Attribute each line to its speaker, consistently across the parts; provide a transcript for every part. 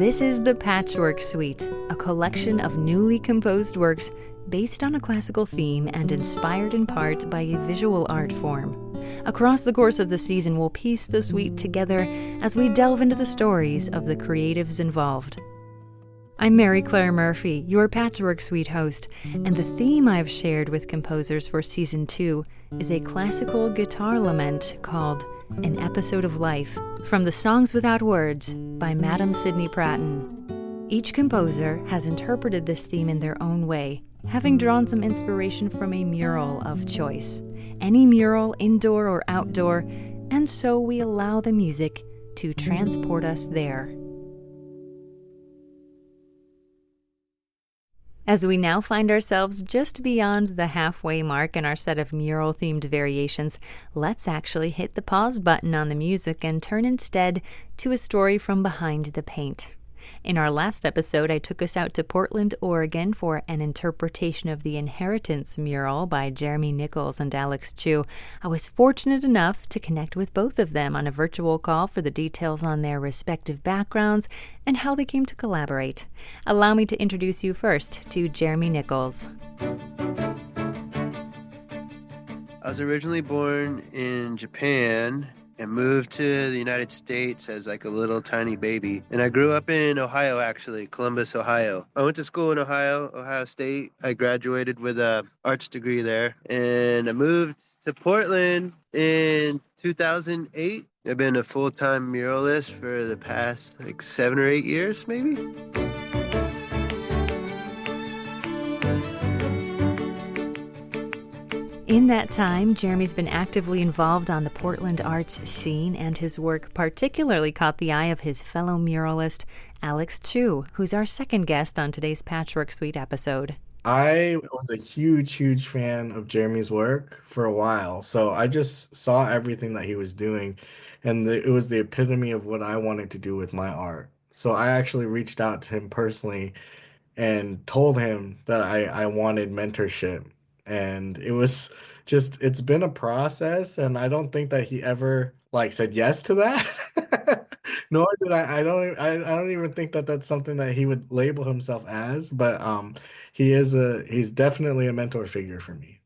Speaker 1: This is the Patchwork Suite, a collection of newly composed works based on a classical theme and inspired in part by a visual art form. Across the course of the season, we'll piece the suite together as we delve into the stories of the creatives involved. I'm Mary Claire Murphy, your Patchwork Suite host, and the theme I've shared with composers for Season 2 is a classical guitar lament called An Episode of Life, from the Songs Without Words by Madame Sidney Pratton. Each composer has interpreted this theme in their own way, having drawn some inspiration from a mural of choice. Any mural, indoor or outdoor, and so we allow the music to transport us there. As we now find ourselves just beyond the halfway mark in our set of mural-themed variations, let's actually hit the pause button on the music and turn instead to a story from behind the paint. In our last episode, I took us out to Portland, Oregon for an interpretation of the Inheritance mural by Jeremy Nichols and Alex Chiu. I was fortunate enough to connect with both of them on a virtual call for the details on their respective backgrounds and how they came to collaborate. Allow me to introduce you first to Jeremy Nichols.
Speaker 2: I was originally born in Japan and moved to the United States as like a little tiny baby. And I grew up in Ohio, actually, Columbus, Ohio. I went to school in Ohio State. I graduated with a arts degree there. And I moved to Portland in 2008. I've been a full-time muralist for the past like 7 or 8 years, maybe.
Speaker 1: In that time, Jeremy's been actively involved on the Portland arts scene, and his work particularly caught the eye of his fellow muralist, Alex Chiu, who's our second guest on today's Patchwork Suite episode.
Speaker 3: I was a huge fan of Jeremy's work for a while. So I just saw everything that he was doing, and it was the epitome of what I wanted to do with my art. So I actually reached out to him personally and told him that I wanted mentorship. And it was just, it's been a process, and I don't think that he ever like said yes to that. Nor did I don't even think that that's something that he would label himself as, but he's definitely a mentor figure for me.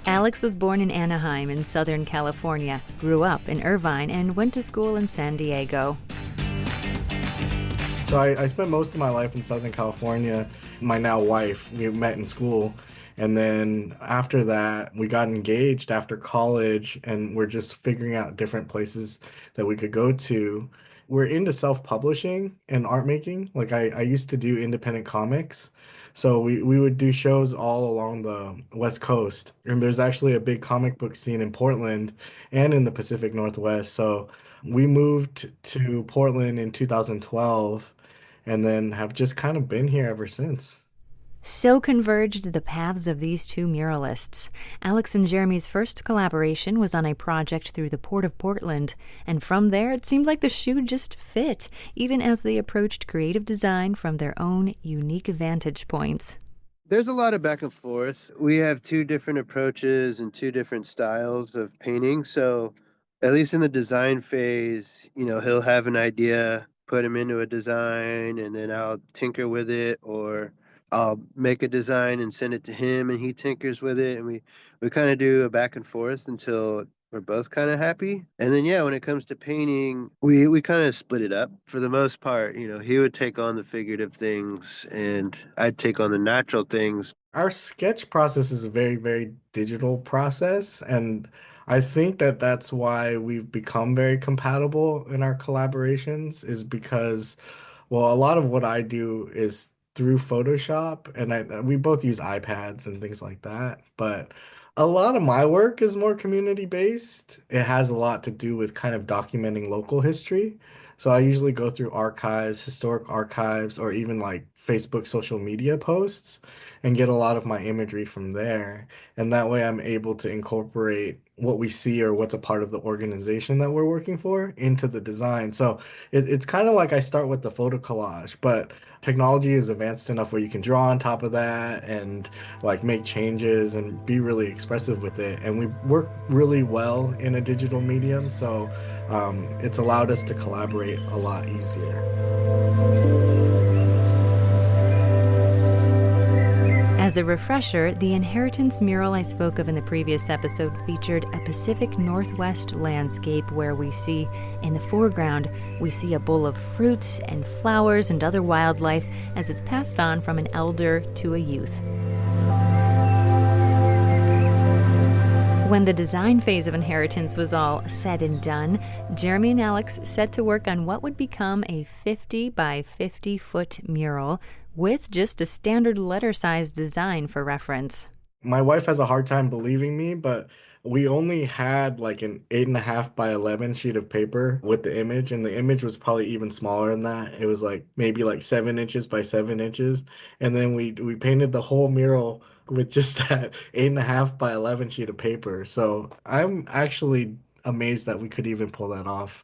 Speaker 1: Alex was born in Anaheim in Southern California, grew up in Irvine, and went to school in San Diego.
Speaker 3: So I spent most of my life in Southern California. My now wife, we met in school. And then after that, we got engaged after college, and we're just figuring out different places that we could go to. We're into self-publishing and art making. Like I used to do independent comics. So we would do shows all along the West Coast. And there's actually a big comic book scene in Portland and in the Pacific Northwest. So we moved to Portland in 2012 and then have just kind of been here ever since.
Speaker 1: So converged the paths of these two muralists. Alex and Jeremy's first collaboration was on a project through the Port of Portland, and from there it seemed like the shoe just fit, even as they approached creative design from their own unique vantage points.
Speaker 2: There's a lot of back and forth. We have two different approaches and two different styles of painting. So at least in the design phase, he'll have an idea, put him into a design, and then I'll tinker with it, or I'll make a design and send it to him and he tinkers with it. And we kind of do a back and forth until we're both kind of happy. And then, when it comes to painting, we kind of split it up for the most part. He would take on the figurative things and I'd take on the natural things.
Speaker 3: Our sketch process is a very digital process. And I think that that's why we've become very compatible in our collaborations, is because, well, a lot of what I do is through Photoshop, and we both use iPads and things like that. But a lot of my work is more community based. It has a lot to do with kind of documenting local history. So I usually go through archives, historic archives, or even like Facebook social media posts and get a lot of my imagery from there. And that way I'm able to incorporate what we see or what's a part of the organization that we're working for into the design. So it's kind of like I start with the photo collage, but technology is advanced enough where you can draw on top of that and like make changes and be really expressive with it. And we work really well in a digital medium, so it's allowed us to collaborate a lot easier.
Speaker 1: As a refresher, the inheritance mural I spoke of in the previous episode featured a Pacific Northwest landscape where we see, in the foreground, we see a bowl of fruits and flowers and other wildlife as it's passed on from an elder to a youth. When the design phase of Inheritance was all said and done, Jeremy and Alex set to work on what would become a 50 by 50-foot mural with just a standard letter-sized design for reference.
Speaker 3: My wife has a hard time believing me, but we only had like an 8.5 by 11 sheet of paper with the image, and the image was probably even smaller than that. It was like maybe like 7 inches by 7 inches, and then we painted the whole mural with just that 8.5 by 11 sheet of paper. So I'm actually amazed that we could even pull that off.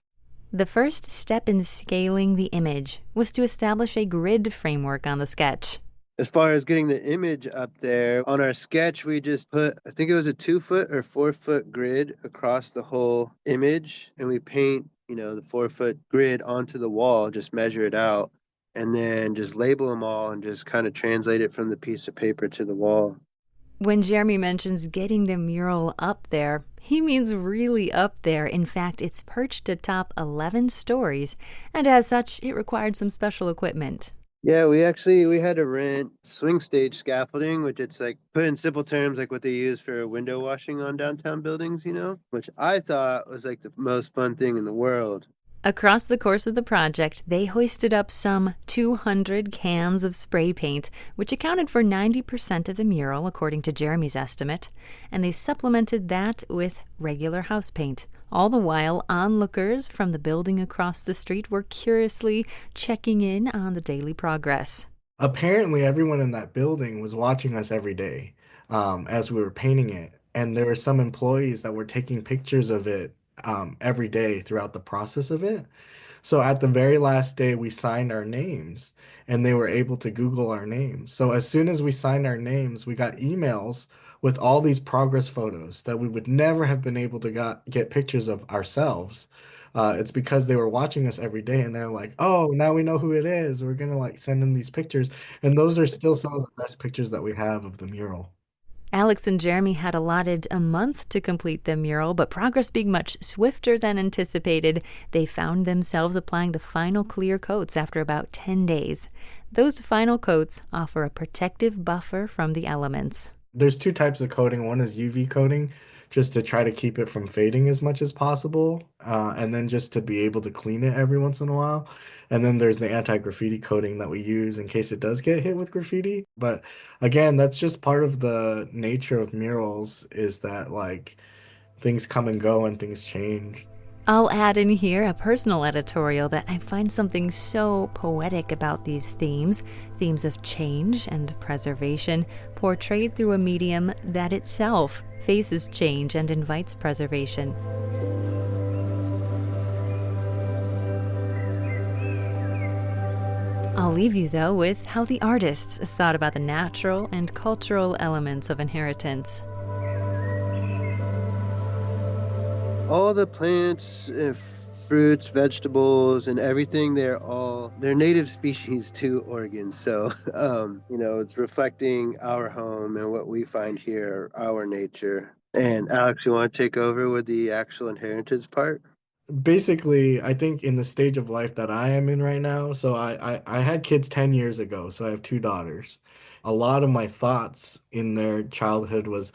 Speaker 1: The first step in scaling the image was to establish a grid framework on the sketch.
Speaker 2: As far as getting the image up there, on our sketch, we just put, I think it was a 2 foot or 4 foot grid across the whole image. And we paint, the 4 foot grid onto the wall, just measure it out, and then just label them all and just kind of translate it from the piece of paper to the wall.
Speaker 1: When Jeremy mentions getting the mural up there, he means really up there. In fact, it's perched atop 11 stories, and as such, it required some special equipment.
Speaker 2: Yeah, we had to rent swing stage scaffolding, which it's like, put in simple terms, like what they use for window washing on downtown buildings, which I thought was like the most fun thing in the world.
Speaker 1: Across the course of the project, they hoisted up some 200 cans of spray paint, which accounted for 90% of the mural, according to Jeremy's estimate, and they supplemented that with regular house paint. All the while, onlookers from the building across the street were curiously checking in on the daily progress.
Speaker 3: Apparently, everyone in that building was watching us every day as we were painting it. And there were some employees that were taking pictures of it every day throughout the process of it. So at the very last day, we signed our names and they were able to Google our names. So as soon as we signed our names, we got emails with all these progress photos that we would never have been able to get pictures of ourselves. It's because they were watching us every day and they're like, oh, now we know who it is. We're gonna like send them these pictures. And those are still some of the best pictures that we have of the mural.
Speaker 1: Alex and Jeremy had allotted a month to complete the mural, but progress being much swifter than anticipated, they found themselves applying the final clear coats after about 10 days. Those final coats offer a protective buffer from the elements.
Speaker 3: There's two types of coating. One is UV coating, just to try to keep it from fading as much as possible, and then just to be able to clean it every once in a while. And then there's the anti-graffiti coating that we use in case it does get hit with graffiti. But again, that's just part of the nature of murals, is that like things come and go and things change.
Speaker 1: I'll add in here a personal editorial that I find something so poetic about these themes of change and preservation, portrayed through a medium that itself faces change and invites preservation. I'll leave you, though, with how the artists thought about the natural and cultural elements of inheritance.
Speaker 2: All the plants, fruits, vegetables, and everything, they're native species to Oregon. So, it's reflecting our home and what we find here, our nature. And Alex, you want to take over with the actual inheritance part?
Speaker 3: Basically, I think in the stage of life that I am in right now, so I had kids 10 years ago, so I have two daughters. A lot of my thoughts in their childhood was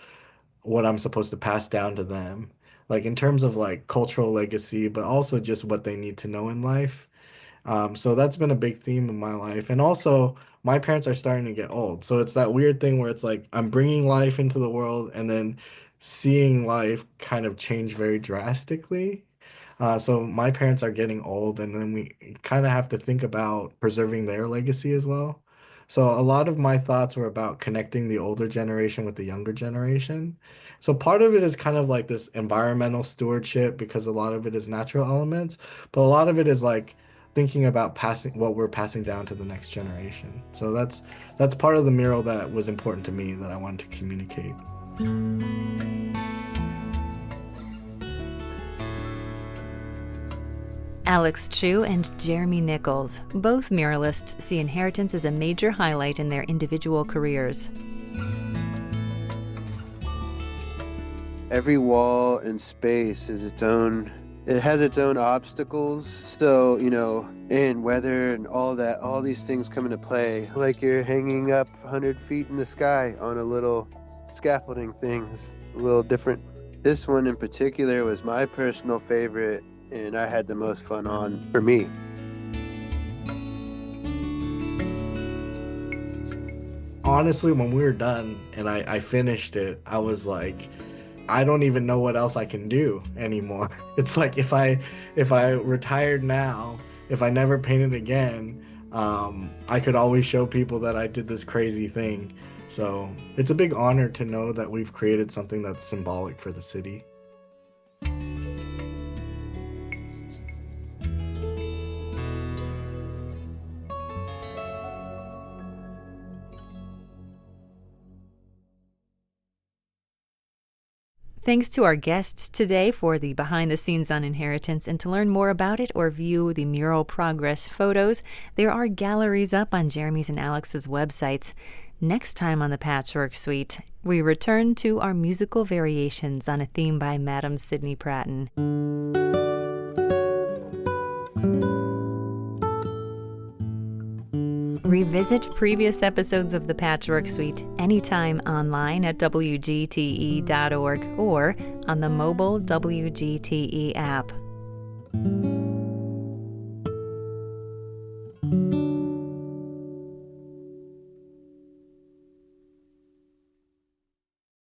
Speaker 3: what I'm supposed to pass down to them, like in terms of like cultural legacy, but also just what they need to know in life. So that's been a big theme in my life. And also, my parents are starting to get old. So it's that weird thing where it's like I'm bringing life into the world and then seeing life kind of change very drastically. So my parents are getting old, and then we kind of have to think about preserving their legacy as well. So a lot of my thoughts were about connecting the older generation with the younger generation. So part of it is kind of like this environmental stewardship because a lot of it is natural elements, but a lot of it is like thinking about passing what we're passing down to the next generation. So that's part of the mural that was important to me that I wanted to communicate.
Speaker 1: Alex Chiu and Jeremy Nichols, both muralists, see inheritance as a major highlight in their individual careers.
Speaker 2: Every wall and space is it has its own obstacles. So, and weather and all these things come into play. Like you're hanging up 100 feet in the sky on a little scaffolding thing. It's a little different. This one in particular was my personal favorite, and I had the most fun on for me.
Speaker 3: Honestly, when we were done and I finished it, I was like, I don't even know what else I can do anymore. It's like if I retired now, if I never painted again, I could always show people that I did this crazy thing. So it's a big honor to know that we've created something that's symbolic for the city.
Speaker 1: Thanks to our guests today for the behind-the-scenes on inheritance, and to learn more about it or view the mural progress photos, there are galleries up on Jeremy's and Alex's websites. Next time on the Patchwork Suite, we return to our musical variations on a theme by Madam Sidney Pratton. Revisit previous episodes of the Patchwork Suite anytime online at WGTE.org or on the mobile WGTE app.